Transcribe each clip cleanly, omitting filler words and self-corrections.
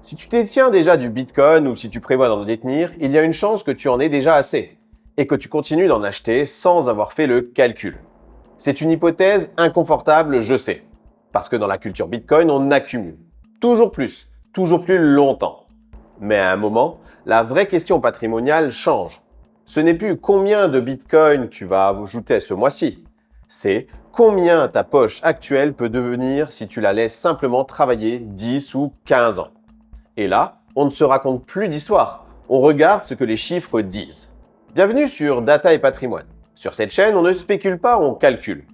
Si tu détiens déjà du Bitcoin ou si tu prévois d'en détenir, il y a une chance que tu en aies déjà assez et que tu continues d'en acheter sans avoir fait le calcul. C'est une hypothèse inconfortable, je sais, parce que dans la culture Bitcoin, on accumule toujours plus longtemps. Mais à un moment, la vraie question patrimoniale change. Ce n'est plus combien de Bitcoin tu vas ajouter ce mois-ci, c'est combien ta poche actuelle peut devenir si tu la laisses simplement travailler 10 ou 15 ans. Et là, on ne se raconte plus d'histoire, on regarde ce que les chiffres disent. Bienvenue sur Data et Patrimoine. Sur cette chaîne, on ne spécule pas, on calcule.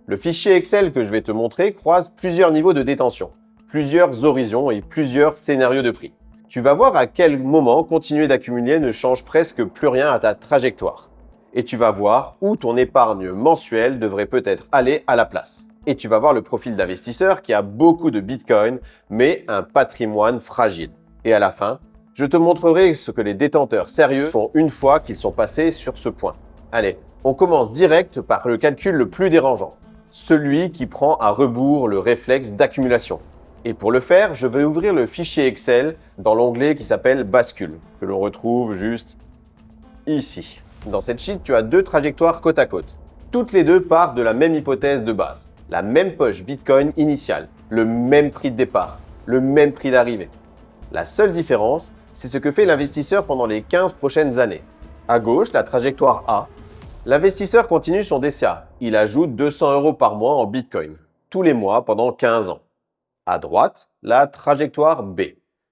Le fichier Excel que je vais te montrer croise plusieurs niveaux de détention, plusieurs horizons et plusieurs scénarios de prix. Tu vas voir à quel moment continuer d'accumuler ne change presque plus rien à ta trajectoire. Et tu vas voir où ton épargne mensuelle devrait peut-être aller à la place. Et tu vas voir le profil d'investisseur qui a beaucoup de Bitcoin, mais un patrimoine fragile. Et à la fin, je te montrerai ce que les détenteurs sérieux font une fois qu'ils sont passés sur ce point. Allez, on commence direct par le calcul le plus dérangeant, celui qui prend à rebours le réflexe d'accumulation. Et pour le faire, je vais ouvrir le fichier Excel dans l'onglet qui s'appelle Bascule, que l'on retrouve juste ici. Dans cette sheet, tu as deux trajectoires côte à côte. Toutes les deux partent de la même hypothèse de base, la même poche Bitcoin initiale, le même prix de départ, le même prix d'arrivée. La seule différence, c'est ce que fait l'investisseur pendant les 15 prochaines années. À gauche, la trajectoire A. L'investisseur continue son DCA. Il ajoute 200 € par mois en Bitcoin, tous les mois pendant 15 ans. À droite, la trajectoire B.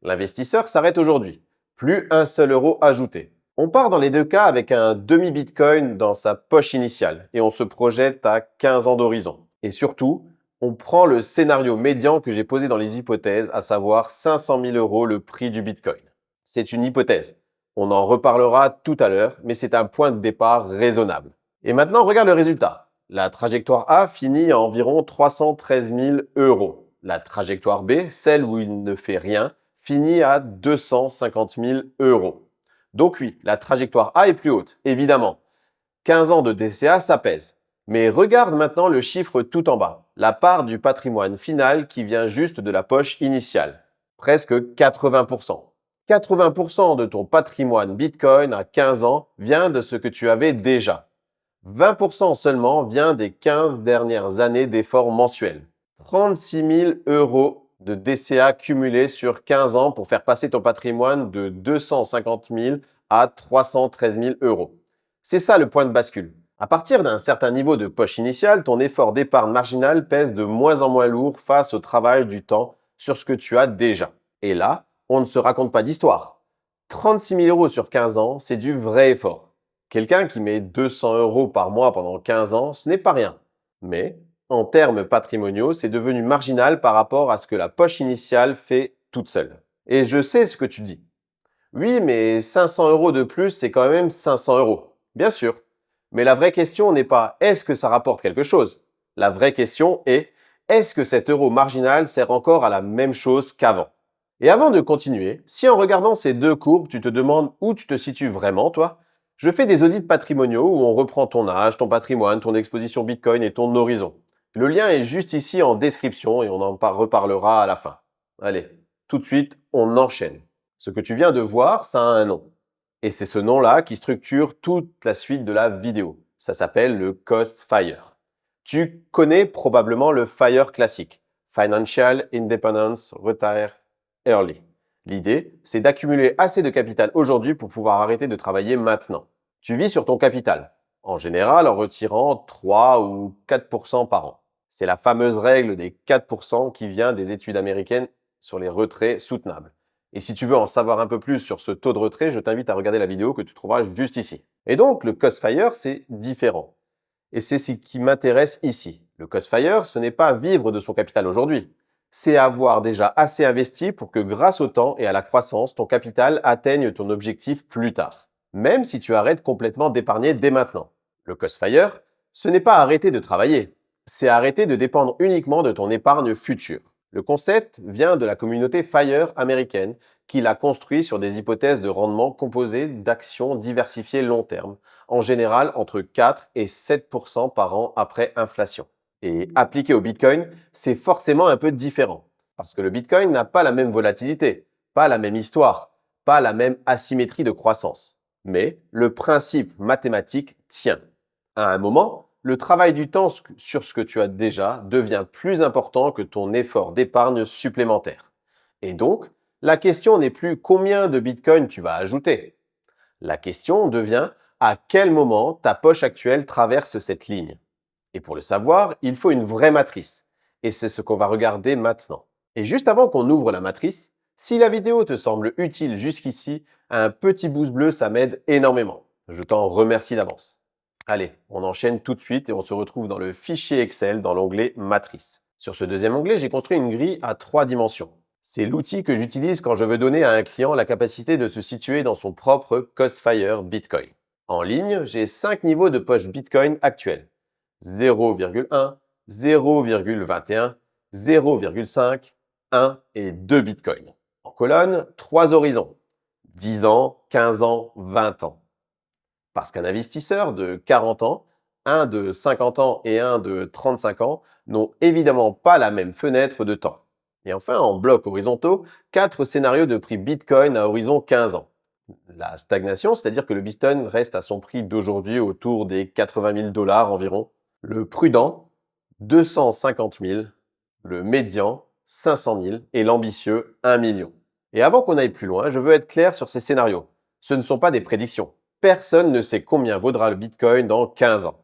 L'investisseur s'arrête aujourd'hui. Plus un seul euro ajouté. On part dans les deux cas avec un demi-Bitcoin dans sa poche initiale et on se projette à 15 ans d'horizon. Et surtout, on prend le scénario médian que j'ai posé dans les hypothèses, à savoir 500 000 € le prix du Bitcoin. C'est une hypothèse. On en reparlera tout à l'heure, mais c'est un point de départ raisonnable. Et maintenant, regarde le résultat. La trajectoire A finit à environ 313 000 €. La trajectoire B, celle où il ne fait rien, finit à 250 000 €. Donc oui, la trajectoire A est plus haute, évidemment. 15 ans de DCA, ça pèse. Mais regarde maintenant le chiffre tout en bas, la part du patrimoine final qui vient juste de la poche initiale. Presque 80%. 80% de ton patrimoine Bitcoin à 15 ans vient de ce que tu avais déjà. 20% seulement vient des 15 dernières années d'efforts mensuels. 36 000 € de DCA cumulés sur 15 ans pour faire passer ton patrimoine de 250 000 à 313 000 €. C'est ça le point de bascule. À partir d'un certain niveau de poche initiale, ton effort d'épargne marginal pèse de moins en moins lourd face au travail du temps sur ce que tu as déjà. Et là, on ne se raconte pas d'histoire. 36 000 € sur 15 ans, c'est du vrai effort. Quelqu'un qui met 200 € par mois pendant 15 ans, ce n'est pas rien. Mais en termes patrimoniaux, c'est devenu marginal par rapport à ce que la poche initiale fait toute seule. Et je sais ce que tu dis. Oui, mais 500 € de plus, c'est quand même 500 €. Bien sûr. Mais la vraie question n'est pas est-ce que ça rapporte quelque chose? La vraie question est est-ce que cet euro marginal sert encore à la même chose qu'avant? Et avant de continuer, si en regardant ces deux courbes, tu te demandes où tu te situes vraiment, toi, je fais des audits patrimoniaux où on reprend ton âge, ton patrimoine, ton exposition Bitcoin et ton horizon. Le lien est juste ici en description et on en reparlera à la fin. Allez, tout de suite, on enchaîne. Ce que tu viens de voir, ça a un nom. Et c'est ce nom-là qui structure toute la suite de la vidéo. Ça s'appelle le Cost FIRE. Tu connais probablement le FIRE classique. Financial Independence Retire Early. L'idée, c'est d'accumuler assez de capital aujourd'hui pour pouvoir arrêter de travailler maintenant. Tu vis sur ton capital, en général en retirant 3 ou 4% par an. C'est la fameuse règle des 4% qui vient des études américaines sur les retraits soutenables. Et si tu veux en savoir un peu plus sur ce taux de retrait, je t'invite à regarder la vidéo que tu trouveras juste ici. Et donc, le Cost FIRE, c'est différent. Et c'est ce qui m'intéresse ici. Le Cost FIRE, ce n'est pas vivre de son capital aujourd'hui. C'est avoir déjà assez investi pour que grâce au temps et à la croissance, ton capital atteigne ton objectif plus tard. Même si tu arrêtes complètement d'épargner dès maintenant. Le Cost FIRE, ce n'est pas arrêter de travailler. C'est arrêter de dépendre uniquement de ton épargne future. Le concept vient de la communauté FIRE américaine qui l'a construit sur des hypothèses de rendement composées d'actions diversifiées long terme, en général entre 4 et 7% par an après inflation. Et appliqué au Bitcoin, c'est forcément un peu différent, parce que le Bitcoin n'a pas la même volatilité, Pas la même histoire, pas la même asymétrie de croissance. Mais le principe mathématique tient. À un moment, le travail du temps sur ce que tu as déjà devient plus important que ton effort d'épargne supplémentaire. Et donc, la question n'est plus combien de bitcoins tu vas ajouter. La question devient à quel moment ta poche actuelle traverse cette ligne. Et pour le savoir, il faut une vraie matrice. Et c'est ce qu'on va regarder maintenant. Et juste avant qu'on ouvre la matrice, si la vidéo te semble utile jusqu'ici, un petit pouce bleu, ça m'aide énormément. Je t'en remercie d'avance. Allez, on enchaîne tout de suite et on se retrouve dans le fichier Excel dans l'onglet Matrice. Sur ce deuxième onglet, j'ai construit une grille à 3 dimensions. C'est l'outil que j'utilise quand je veux donner à un client la capacité de se situer dans son propre Costfire Bitcoin. En ligne, j'ai 5 niveaux de poche Bitcoin actuels. 0,1, 0,21, 0,5, 1 et 2 bitcoins. En colonne, 3 horizons. 10 ans, 15 ans, 20 ans. Parce qu'un investisseur de 40 ans, un de 50 ans et un de 35 ans n'ont évidemment pas la même fenêtre de temps. Et enfin, en blocs horizontaux, 4 scénarios de prix Bitcoin à horizon 15 ans. La stagnation, c'est-à-dire que le Bitcoin reste à son prix d'aujourd'hui autour des 80 000 $ environ. Le prudent, 250 000. Le médian, 500 000. Et l'ambitieux, 1 million. Et avant qu'on aille plus loin, je veux être clair sur ces scénarios. Ce ne sont pas des prédictions. Personne ne sait combien vaudra le Bitcoin dans 15 ans.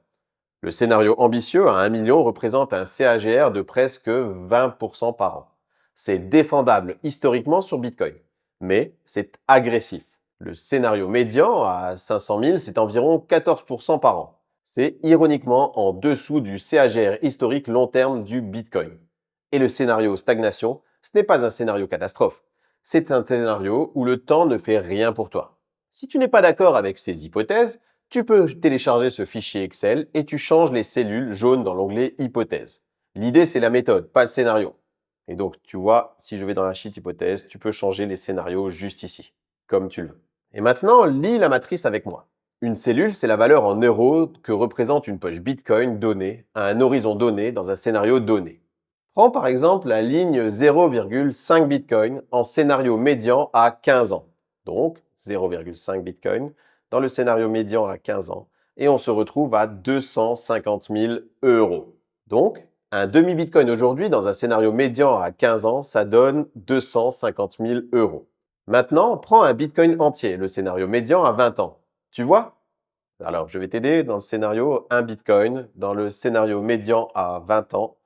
Le scénario ambitieux à 1 million représente un CAGR de presque 20% par an. C'est défendable historiquement sur Bitcoin, mais c'est agressif. Le scénario médian à 500 000, c'est environ 14% par an. C'est ironiquement en dessous du CAGR historique long terme du Bitcoin. Et le scénario stagnation, ce n'est pas un scénario catastrophe. C'est un scénario où le temps ne fait rien pour toi. Si tu n'es pas d'accord avec ces hypothèses, tu peux télécharger ce fichier Excel et tu changes les cellules jaunes dans l'onglet hypothèse. L'idée, c'est la méthode, pas le scénario. Et donc, tu vois, si je vais dans la sheet hypothèse, tu peux changer les scénarios juste ici, comme tu le veux. Et maintenant, lis la matrice avec moi. Une cellule, c'est la valeur en euros que représente une poche Bitcoin donnée à un horizon donné dans un scénario donné. Prends par exemple la ligne 0,5 Bitcoin en scénario médian à 15 ans. Donc, 0,5 Bitcoin dans le scénario médian à 15 ans. Et on se retrouve à 250 000 euros. Donc, un demi-Bitcoin aujourd'hui dans un scénario médian à 15 ans, ça donne 250 000 euros. Maintenant, prends un Bitcoin entier, le scénario médian à 20 ans. Tu vois? Alors, je vais t'aider dans le scénario 1 Bitcoin, dans le scénario médian à 20 ans.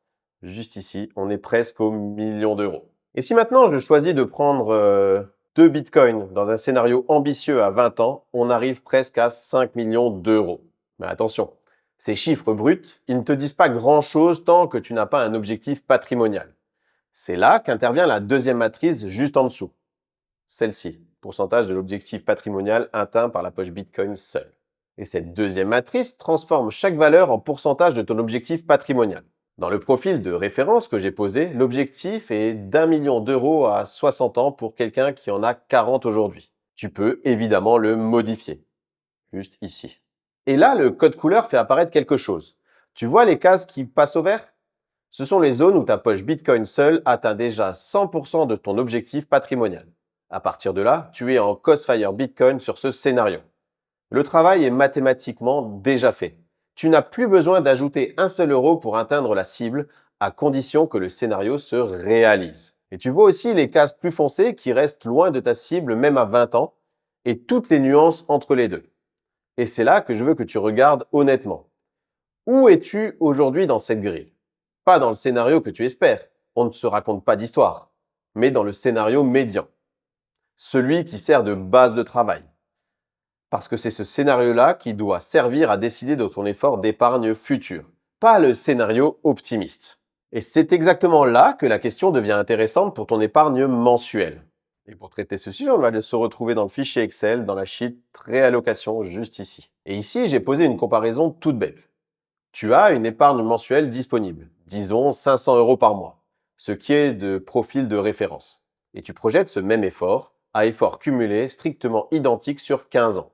Juste ici, on est presque au million d'euros. Et si maintenant je choisis de prendre 2 bitcoins dans un scénario ambitieux à 20 ans, on arrive presque à 5 millions d'euros. Mais attention, ces chiffres bruts, ils ne te disent pas grand-chose tant que tu n'as pas un objectif patrimonial. C'est là qu'intervient la deuxième matrice juste en dessous. Celle-ci, pourcentage de l'objectif patrimonial atteint par la poche Bitcoin seule. Et cette deuxième matrice transforme chaque valeur en pourcentage de ton objectif patrimonial. Dans le profil de référence que j'ai posé, l'objectif est d'1 million d'euros à 60 ans pour quelqu'un qui en a 40 aujourd'hui. Tu peux évidemment le modifier, juste ici. Et là, le code couleur fait apparaître quelque chose. Tu vois les cases qui passent au vert? Ce sont les zones où ta poche Bitcoin seule atteint déjà 100% de ton objectif patrimonial. À partir de là, tu es en Costfire Bitcoin sur ce scénario. Le travail est mathématiquement déjà fait. Tu n'as plus besoin d'ajouter un seul euro pour atteindre la cible, à condition que le scénario se réalise. Et tu vois aussi les cases plus foncées qui restent loin de ta cible même à 20 ans, et toutes les nuances entre les deux. Et c'est là que je veux que tu regardes honnêtement. Où es-tu aujourd'hui dans cette grille? Pas dans le scénario que tu espères, on ne se raconte pas d'histoire, mais dans le scénario médian. Celui qui sert de base de travail. Parce que c'est ce scénario-là qui doit servir à décider de ton effort d'épargne futur, pas le scénario optimiste. Et c'est exactement là que la question devient intéressante pour ton épargne mensuelle. Et pour traiter ce sujet, on va se retrouver dans le fichier Excel, dans la sheet réallocation juste ici. Et ici, j'ai posé une comparaison toute bête. Tu as une épargne mensuelle disponible, disons 500 euros par mois, ce qui est de profil de référence. Et tu projettes ce même effort à effort cumulé strictement identique sur 15 ans.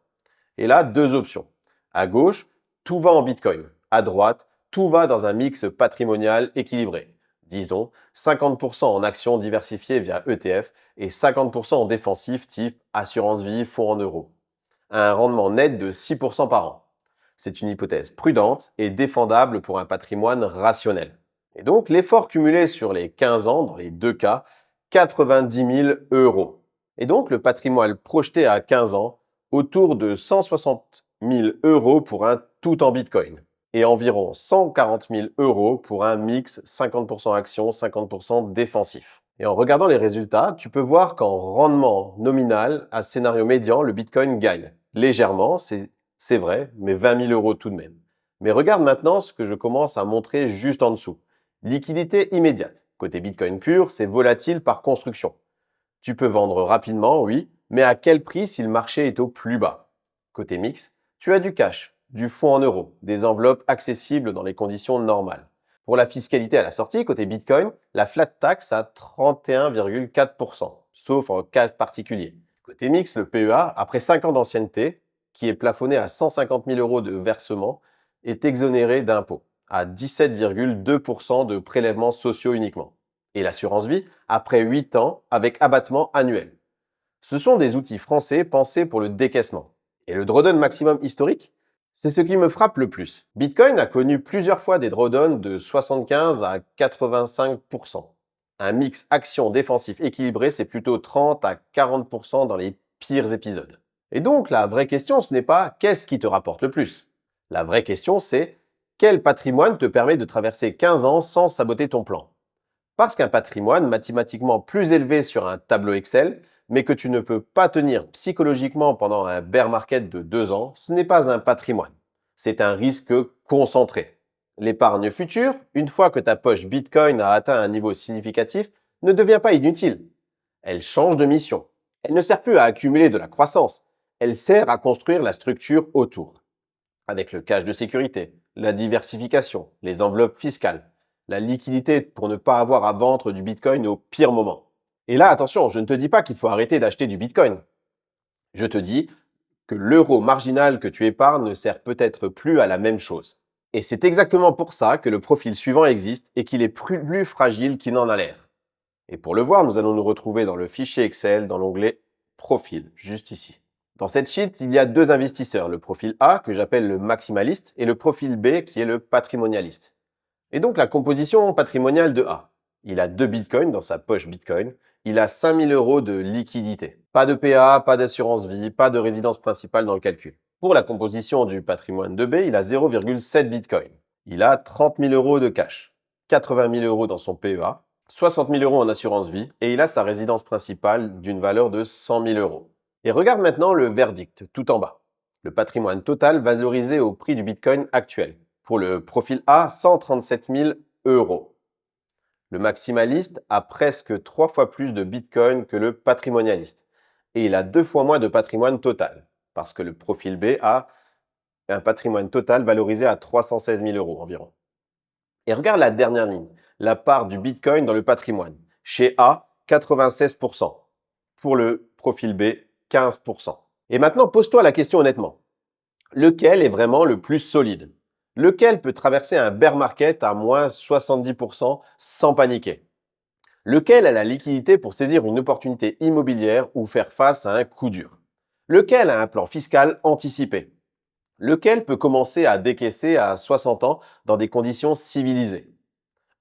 Et là, deux options. À gauche, tout va en Bitcoin. À droite, tout va dans un mix patrimonial équilibré. disons 50% en actions diversifiées via ETF et 50% en défensif type assurance vie, fonds en euros, à un rendement net de 6% par an. C'est une hypothèse prudente et défendable pour un patrimoine rationnel. Et donc, l'effort cumulé sur les 15 ans, dans les deux cas, 90 000 euros. Et donc, le patrimoine projeté à 15 ans, autour de 160 000 euros pour un tout en Bitcoin et environ 140 000 euros pour un mix 50% actions, 50% défensif. Et en regardant les résultats, tu peux voir qu'en rendement nominal, à scénario médian, le Bitcoin gagne. Légèrement, c'est vrai, mais 20 000 euros tout de même. Mais regarde maintenant ce que je commence à montrer juste en dessous. Liquidité immédiate. Côté Bitcoin pur, c'est volatile par construction. Tu peux vendre rapidement, oui, mais à quel prix si le marché est au plus bas? Côté mix, tu as du cash, du fonds en euros, des enveloppes accessibles dans les conditions normales. Pour la fiscalité à la sortie, côté Bitcoin, la flat tax à 31,4%, sauf en cas particulier. Côté mix, le PEA, après 5 ans d'ancienneté, qui est plafonné à 150 000 euros de versement, est exonéré d'impôts, à 17,2% de prélèvements sociaux uniquement. Et l'assurance vie, après 8 ans, avec abattement annuel. Ce sont des outils français pensés pour le décaissement. Et le drawdown maximum historique, c'est ce qui me frappe le plus. Bitcoin a connu plusieurs fois des drawdowns de 75 à 85%. Un mix action défensif équilibré, c'est plutôt 30 à 40% dans les pires épisodes. Et donc, la vraie question, ce n'est pas qu'est-ce qui te rapporte le plus. La vraie question, c'est quel patrimoine te permet de traverser 15 ans sans saboter ton plan. Parce qu'un patrimoine mathématiquement plus élevé sur un tableau Excel, mais que tu ne peux pas tenir psychologiquement pendant un bear market de 2 ans, ce n'est pas un patrimoine. C'est un risque concentré. L'épargne future, une fois que ta poche Bitcoin a atteint un niveau significatif, ne devient pas inutile. Elle change de mission. Elle ne sert plus à accumuler de la croissance. Elle sert à construire la structure autour. Avec le cash de sécurité, la diversification, les enveloppes fiscales, la liquidité pour ne pas avoir à vendre du Bitcoin au pire moment. Et là, attention, je ne te dis pas qu'il faut arrêter d'acheter du Bitcoin. Je te dis que l'euro marginal que tu épargnes ne sert peut-être plus à la même chose. Et c'est exactement pour ça que le profil suivant existe et qu'il est plus fragile qu'il n'en a l'air. Et pour le voir, nous allons nous retrouver dans le fichier Excel dans l'onglet Profil, juste ici. Dans cette sheet, il y a deux investisseurs, le profil A, que j'appelle le maximaliste, et le profil B, qui est le patrimonialiste. Et donc la composition patrimoniale de A. Il a 2 bitcoins dans sa poche bitcoin, il a 5 000 euros de liquidité. Pas de PA, pas d'assurance vie, pas de résidence principale dans le calcul. Pour la composition du patrimoine de B, il a 0,7 bitcoin. Il a 30 000 euros de cash, 80 000 euros dans son PEA, 60 000 euros en assurance vie, et il a sa résidence principale d'une valeur de 100 000 euros. Et regarde maintenant le verdict, tout en bas. Le patrimoine total valorisé au prix du Bitcoin actuel. Pour le profil A, 137 000 euros. Le maximaliste a presque 3 fois plus de Bitcoin que le patrimonialiste. Et il a 2 fois moins de patrimoine total. Parce que le profil B a un patrimoine total valorisé à 316 000 euros environ. Et regarde la dernière ligne, la part du Bitcoin dans le patrimoine. Chez A, 96%. Pour le profil B, 15%. Et maintenant, pose-toi la question honnêtement. Lequel est vraiment le plus solide? Lequel peut traverser un bear market à moins 70% sans paniquer? Lequel a la liquidité pour saisir une opportunité immobilière ou faire face à un coup dur? Lequel a un plan fiscal anticipé? Lequel peut commencer à décaisser à 60 ans dans des conditions civilisées?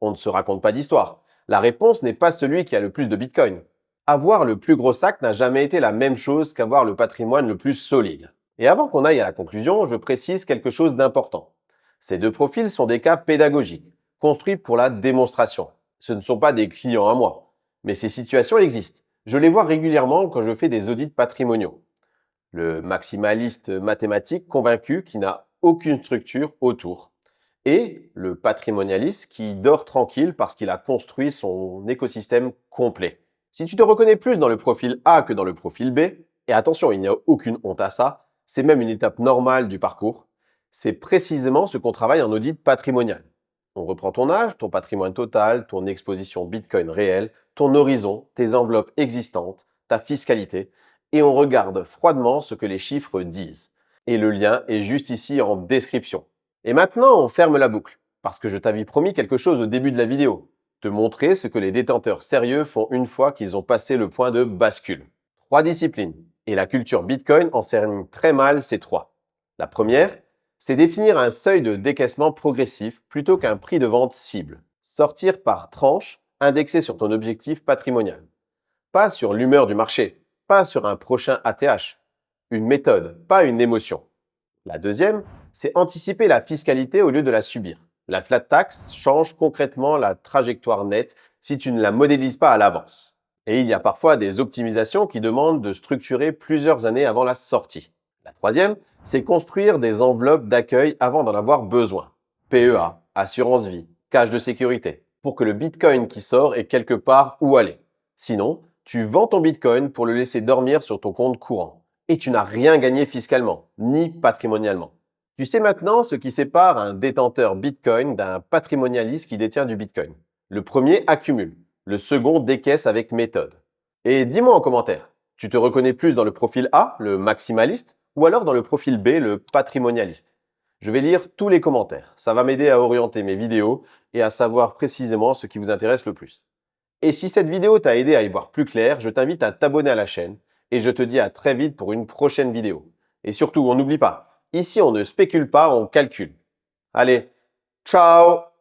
On ne se raconte pas d'histoire. La réponse n'est pas celui qui a le plus de Bitcoin. Avoir le plus gros sac n'a jamais été la même chose qu'avoir le patrimoine le plus solide. Et avant qu'on aille à la conclusion, je précise quelque chose d'important. Ces deux profils sont des cas pédagogiques, construits pour la démonstration. Ce ne sont pas des clients à moi, mais ces situations existent. Je les vois régulièrement quand je fais des audits patrimoniaux. Le maximaliste mathématique convaincu qui n'a aucune structure autour. Et le patrimonialiste qui dort tranquille parce qu'il a construit son écosystème complet. Si tu te reconnais plus dans le profil A que dans le profil B, et attention, il n'y a aucune honte à ça, c'est même une étape normale du parcours, c'est précisément ce qu'on travaille en audit patrimonial. On reprend ton âge, ton patrimoine total, ton exposition Bitcoin réelle, ton horizon, tes enveloppes existantes, ta fiscalité, et on regarde froidement ce que les chiffres disent. Et le lien est juste ici en description. Et maintenant, on ferme la boucle, parce que je t'avais promis quelque chose au début de la vidéo. te montrer ce que les détenteurs sérieux font une fois qu'ils ont passé le point de bascule. 3 disciplines, et la culture Bitcoin enseigne très mal ces 3. La première, c'est définir un seuil de décaissement progressif plutôt qu'un prix de vente cible. Sortir par tranche, indexé sur ton objectif patrimonial. Pas sur l'humeur du marché, pas sur un prochain ATH. Une méthode, pas une émotion. La deuxième, c'est anticiper la fiscalité au lieu de la subir. La flat tax change concrètement la trajectoire nette si tu ne la modélises pas à l'avance. Et il y a parfois des optimisations qui demandent de structurer plusieurs années avant la sortie. La troisième, c'est construire des enveloppes d'accueil avant d'en avoir besoin. PEA, assurance vie, cash de sécurité, pour que le Bitcoin qui sort ait quelque part où aller. Sinon, tu vends ton Bitcoin pour le laisser dormir sur ton compte courant. Et tu n'as rien gagné fiscalement, ni patrimonialement. Tu sais maintenant ce qui sépare un détenteur Bitcoin d'un patrimonialiste qui détient du Bitcoin. Le premier accumule, le second décaisse avec méthode. Et dis-moi en commentaire, tu te reconnais plus dans le profil A, le maximaliste, ou alors dans le profil B, le patrimonialiste? Je vais lire tous les commentaires. Ça va m'aider à orienter mes vidéos et à savoir précisément ce qui vous intéresse le plus. Et si cette vidéo t'a aidé à y voir plus clair, je t'invite à t'abonner à la chaîne et je te dis à très vite pour une prochaine vidéo. Et surtout, on n'oublie pas, ici on ne spécule pas, on calcule. Allez, ciao!